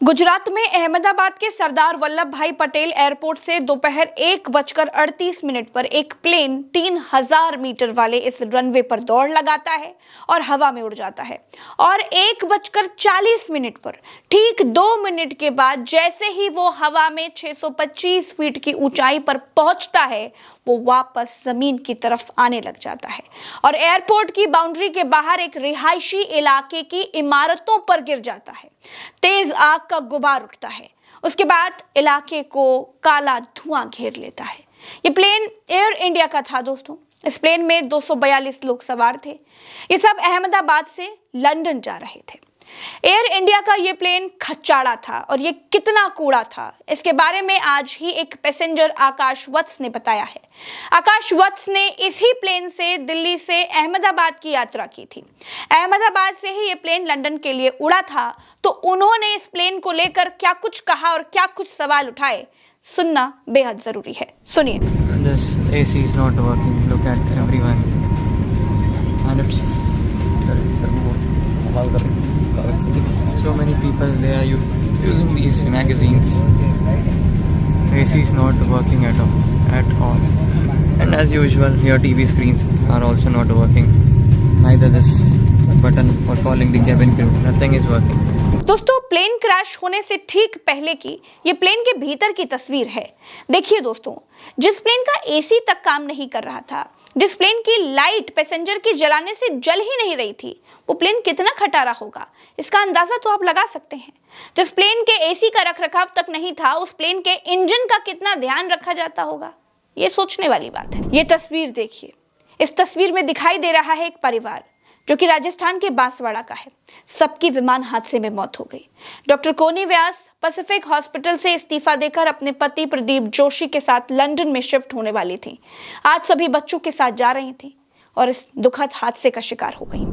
गुजरात में अहमदाबाद के सरदार वल्लभ भाई पटेल एयरपोर्ट से दोपहर 1:38 पर एक प्लेन 3000 मीटर वाले इस रनवे पर दौड़ लगाता है और हवा में उड़ जाता है। और 1:40 पर ठीक 2 मिनट के बाद जैसे ही वो हवा में 625 फीट की ऊंचाई पर पहुंचता है, वो वापस जमीन की तरफ आने लग जाता है और एयरपोर्ट की बाउंड्री के बाहर एक रिहायशी इलाके की इमारतों पर गिर जाता है। तेज आग का गुबार उठता है। उसके बाद इलाके को काला धुआं घेर लेता है। ये प्लेन एयर इंडिया का था दोस्तों। इस प्लेन में 242 लोग सवार थे। ये सब अहमदाबाद से लंदन जा रहे थे। एयर इंडिया का ये प्लेन खच्चाड़ा था और ये कितना कूड़ा था, इसके बारे में आज ही एक पैसेंजर आकाश वत्स ने बताया है। आकाश वत्स ने इसी प्लेन से दिल्ली से अहमदाबाद की यात्रा की थी। अहमदाबाद से ही ये प्लेन लंदन के लिए उड़ा था, तो उन्होंने इस प्लेन को लेकर क्या कुछ कहा और क्या कुछ सवाल उठाए, सुनना बेहद जरूरी है। सुनिए। This AC is not working. Look at everyone, and it's so many people they are using these magazines. AC is not working at all. And as usual, your TV screens are also not working. Neither this button for calling the cabin crew. Nothing is working. दोस्तों, plane crash होने से ठीक पहले की ये plane के भीतर की तस्वीर है। देखिए दोस्तों, जिस प्लेन का एसी तक काम नहीं कर रहा था, जिस प्लेन की लाइट पैसेंजर की जलाने से जल ही नहीं रही थी, वो प्लेन कितना खटारा होगा, इसका अंदाजा तो आप लगा सकते हैं। जिस प्लेन के एसी का रखरखाव तक नहीं था, उस प्लेन के इंजन का कितना ध्यान रखा जाता होगा, ये सोचने वाली बात है। ये तस्वीर देखिए। इस तस्वीर में दिखाई दे रहा है एक परिवार जो कि राजस्थान के बांसवाड़ा का है। सबकी विमान हादसे में मौत हो गई। डॉक्टर कोनी व्यास पैसिफिक हॉस्पिटल से इस्तीफा देकर अपने पति प्रदीप जोशी के साथ लंदन में शिफ्ट होने वाली थी। आज सभी बच्चों के साथ जा रही थी और इस दुखद हादसे का शिकार हो गई।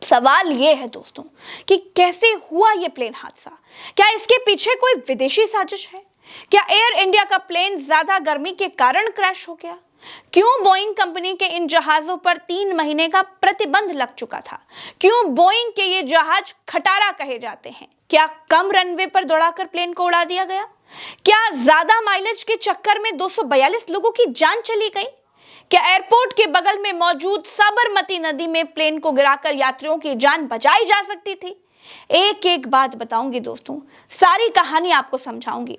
सवाल ये है दोस्तों कि कैसे हुआ ये प्लेन हादसा? क्या इसके पीछे कोई विदेशी साजिश है? क्या एयर इंडिया का प्लेन ज्यादा गर्मी के कारण क्रैश हो गया? क्यों बोइंग कंपनी के इन जहाजों पर 3 महीने का प्रतिबंध लग चुका था? क्यों बोइंग के ये जहाज खटारा कहे जाते हैं? क्या कम रनवे पर दौड़ाकर प्लेन को उड़ा दिया गया? क्या ज्यादा माइलेज के चक्कर में 242 लोगों की जान चली गई? क्या एयरपोर्ट के बगल में मौजूद साबरमती नदी में प्लेन को गिराकर यात्रियों की जान बचाई जा सकती थी? एक एक बात बताऊंगी दोस्तों, सारी कहानी आपको समझाऊंगी।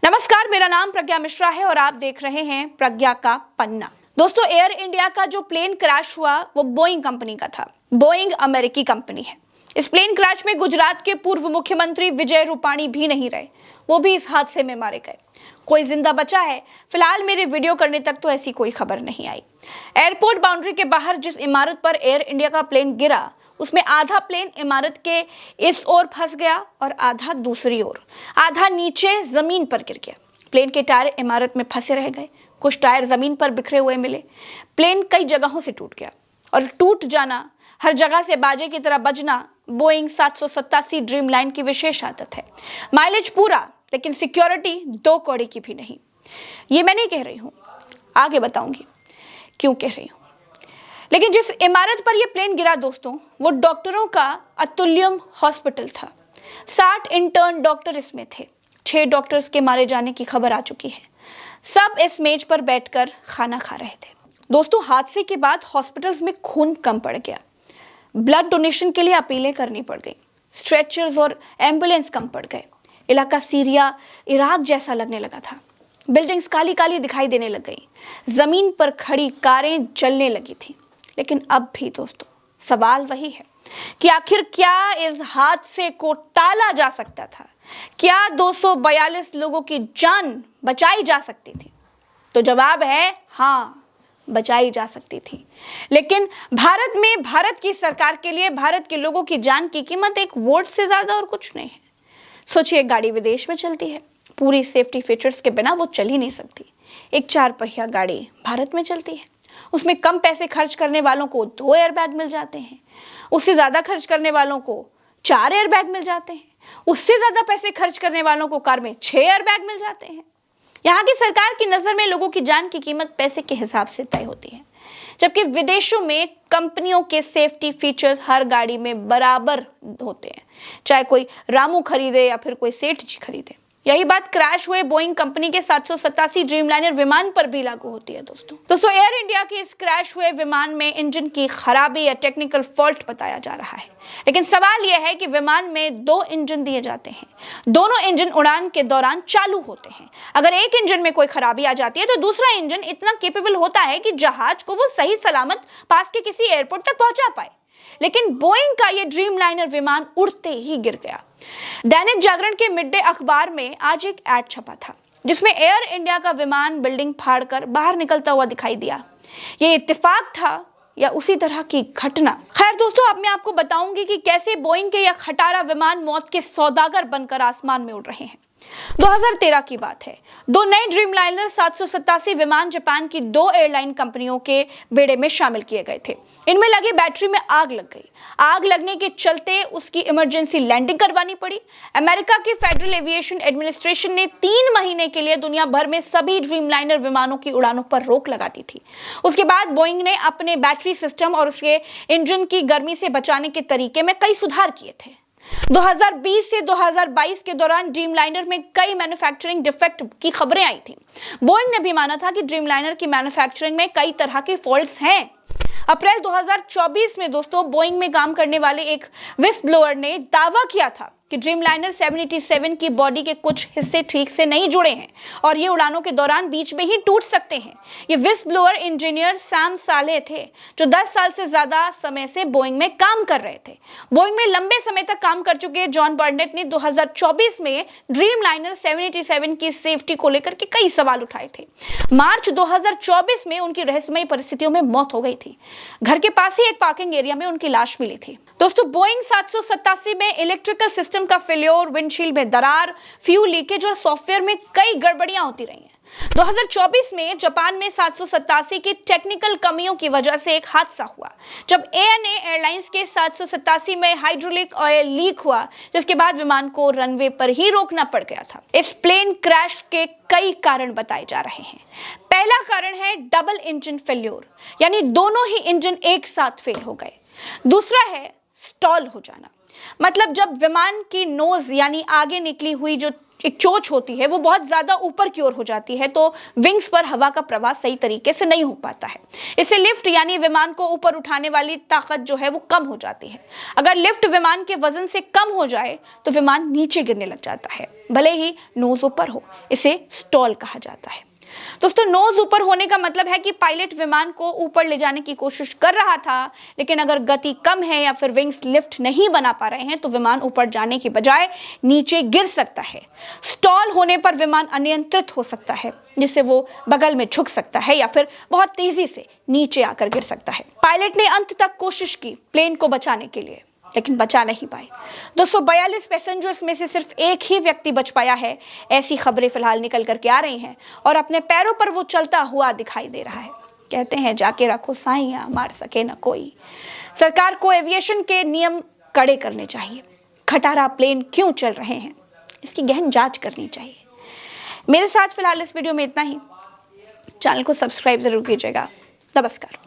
नमस्कार, मेरा नाम प्रज्ञा मिश्रा है और आप देख रहे हैं प्रज्ञा का पन्ना। दोस्तों, एयर इंडिया का जो प्लेन क्रैश हुआ वो बोइंग कंपनी का था। बोइंग अमेरिकी कंपनी है। इस प्लेन क्रैश में गुजरात के पूर्व मुख्यमंत्री विजय रूपाणी भी नहीं रहे, वो भी इस हादसे में मारे गए। कोई जिंदा बचा है? फिलहाल मेरे वीडियो करने तक तो ऐसी कोई खबर नहीं आई। एयरपोर्ट बाउंड्री के बाहर जिस इमारत पर एयर इंडिया का प्लेन गिरा, उसमें आधा प्लेन इमारत के इस ओर फंस गया और आधा दूसरी ओर, आधा नीचे जमीन पर गिर गया। प्लेन के टायर इमारत में फंसे रह गए, कुछ टायर जमीन पर बिखरे हुए मिले। प्लेन कई जगहों से टूट गया और टूट जाना, हर जगह से बाजे की तरह बजना बोइंग 787 ड्रीम लाइन की विशेष आदत है। माइलेज पूरा, लेकिन सिक्योरिटी 2 कौड़ी की भी नहीं। ये मैं नहीं कह रही हूं, आगे बताऊंगी क्यों कह रही हूं। लेकिन जिस इमारत पर यह प्लेन गिरा दोस्तों, वो डॉक्टरों का अतुल्यम हॉस्पिटल था। 60 इंटर्न डॉक्टर इसमें थे। 6 डॉक्टर्स के मारे जाने की खबर आ चुकी है। सब इस मेज पर बैठकर खाना खा रहे थे। दोस्तों, हादसे के बाद हॉस्पिटल्स में खून कम पड़ गया। ब्लड डोनेशन के लिए अपीलें करनी पड़ गई। स्ट्रेचर्स और एम्बुलेंस कम पड़ गए। इलाका सीरिया, इराक जैसा लगने लगा था। बिल्डिंग्स काली काली दिखाई देने लग गई। जमीन पर खड़ी कारें जलने लगी थी। लेकिन अब भी दोस्तों सवाल वही है कि आखिर क्या इस हादसे को टाला जा सकता था? क्या 242 लोगों की जान बचाई जा सकती थी? तो जवाब है हाँ, बचाई जा सकती थी। लेकिन भारत में भारत की सरकार के लिए भारत के लोगों की जान की कीमत एक वोट से ज्यादा और कुछ नहीं है। सोचिए, गाड़ी विदेश में चलती है, पूरी सेफ्टी फीचर्स के बिना वो चल ही नहीं सकती। एक 4 पहिया गाड़ी भारत में चलती है, उसमें कम पैसे खर्च करने वालों को 2 एयरबैग मिल जाते हैं, उससे ज्यादा खर्च करने वालों को 4 एयरबैग मिल जाते हैं, उससे ज्यादा पैसे खर्च करने वालों को कार में 6 एयरबैग मिल जाते हैं। यहाँ की सरकार की नजर में लोगों की जान की कीमत पैसे के हिसाब से तय होती है। जबकि विदेशों में कंपनियों के सेफ्टी फीचर्स हर गाड़ी में बराबर होते हैं, चाहे कोई रामू खरीदे या फिर कोई सेठ जी खरीदे। यही बात क्रैश हुए बोइंग कंपनी के 787 ड्रीमलाइनर विमान पर भी लागू होती है। दोस्तों एयर इंडिया के इस क्रैश हुए विमान में इंजन की खराबी या टेक्निकल फॉल्ट बताया जा रहा है, लेकिन सवाल यह है कि विमान में 2 इंजन दिए जाते हैं, दोनों इंजन उड़ान के दौरान चालू होते हैं। अगर एक इंजन में कोई खराबी आ जाती है तो दूसरा इंजन इतना कैपेबल होता है कि जहाज को वो सही सलामत पास के किसी एयरपोर्ट तक पहुंचा पाए, लेकिन बोइंग का ये ड्रीमलाइनर विमान उड़ते ही गिर गया। दैनिक जागरण के मिड डे अखबार में आज एक ऐड छपा था जिसमें एयर इंडिया का विमान बिल्डिंग फाड़कर बाहर निकलता हुआ दिखाई दिया। ये इत्तेफाक था या उसी तरह की घटना? खैर दोस्तों, अब मैं आपको बताऊंगी कि कैसे बोइंग के यह खटारा विमान मौत के सौदागर बनकर आसमान में उड़ रहे हैं। 2013 की बात है। 2 नए ड्रीमलाइनर 787 विमान जापान की 2 एयरलाइन कंपनियों के बेड़े में शामिल किए गए थे। इनमें लगी बैटरी में आग लग गई। आग लगने के चलते उसकी इमरजेंसी लैंडिंग करवानी पड़ी। अमेरिका की फेडरल एविएशन एडमिनिस्ट्रेशन ने 3 महीने के लिए दुनिया भर में सभी ड्रीमलाइनर विमानों की उड़ानों पर रोक लगा दी थी। उसके बाद बोइंग ने अपने बैटरी सिस्टम और उसके इंजन की गर्मी से बचाने के तरीके में कई सुधार किए थे। 2020 से 2022 के दौरान ड्रीमलाइनर में कई मैन्युफैक्चरिंग डिफेक्ट की खबरें आई थी। बोइंग ने भी माना था कि ड्रीमलाइनर की मैन्युफैक्चरिंग में कई तरह के फॉल्ट्स हैं। अप्रैल 2024 में दोस्तों बोइंग में काम करने वाले एक विस्ल ब्लोअर ने दावा किया था कि ड्रीमलाइनर 787 की बॉडी के कुछ हिस्से ठीक से नहीं जुड़े हैं और ये उड़ानों के दौरान बीच में ही टूट सकते हैं। ये विस्ल ब्लोअर इंजीनियर सैम साले थे जो 10 साल से ज्यादा समय से बोइंग में काम कर रहे थे। बोइंग में लंबे समय तक काम कर चुके जॉन बर्नेट ने 2024 में ड्रीमलाइनर 787 की सेफ्टी को लेकर के कई सवाल उठाए थे। मार्च 2024 में उनकी रहस्यमयी परिस्थितियों में मौत हो गई थी। घर के पास ही एक पार्किंग एरिया में उनकी लाश मिली थी। दोस्तों बोइंग 787 में इलेक्ट्रिकल सिस्टम का फेल्योर, विंडशील्ड में दरार, फ्यूल लीकेज और सॉफ्टवेयर में कई गड़बड़ियां होती रही हैं। 2024 में जापान में 787 की टेक्निकल कमियों की वजह से एक हादसा हुआ जब ANA एयरलाइंस के 787 में हाइड्रोलिक ऑयल लीक हुआ, जिसके बाद विमान को रनवे पर ही रोकना पड़ गया था। इस प्लेन क्रैश के कई कारण बताए जा रहे हैं। पहला कारण है डबल इंजन फेल्योर, यानी दोनों ही इंजन एक साथ फेल हो गए। दूसरा है स्टॉल हो जाना, मतलब जब विमान की नोज यानी आगे निकली हुई जो एक चोंच होती है वो बहुत ज्यादा ऊपर की ओर हो जाती है तो विंग्स पर हवा का प्रवाह सही तरीके से नहीं हो पाता है। इससे लिफ्ट यानी विमान को ऊपर उठाने वाली ताकत जो है वो कम हो जाती है। अगर लिफ्ट विमान के वजन से कम हो जाए तो विमान नीचे गिरने लग जाता है, भले ही नोज ऊपर हो। इसे स्टॉल कहा जाता है। दोस्तों नोज ऊपर होने का मतलब है कि पायलट विमान को ऊपर ले जाने की कोशिश कर रहा था, लेकिन अगर गति कम है या फिर विंग्स लिफ्ट नहीं बना पा रहे हैं तो विमान ऊपर जाने की बजाय नीचे गिर सकता है। स्टॉल होने पर विमान अनियंत्रित हो सकता है, जिससे वो बगल में झुक सकता है या फिर बहुत तेजी से नीचे आकर गिर सकता है। पायलट ने अंत तक कोशिश की प्लेन को बचाने के लिए, लेकिन बचा नहीं पाए। 242 पैसेंजर्स में से सिर्फ एक ही व्यक्ति बच पाया है, ऐसी खबरें फिलहाल निकल करके आ रही हैं और अपने पैरों पर वो चलता हुआ दिखाई दे रहा है। कहते हैं जाके रखो साइयां, मार सके न कोई। सरकार को एविएशन के नियम कड़े करने चाहिए। खटारा प्लेन क्यों चल रहे हैं, इसकी गहन जांच करनी चाहिए। मेरे साथ फिलहाल इस वीडियो में इतना ही। चैनल को सब्सक्राइब जरूर कीजिएगा। नमस्कार।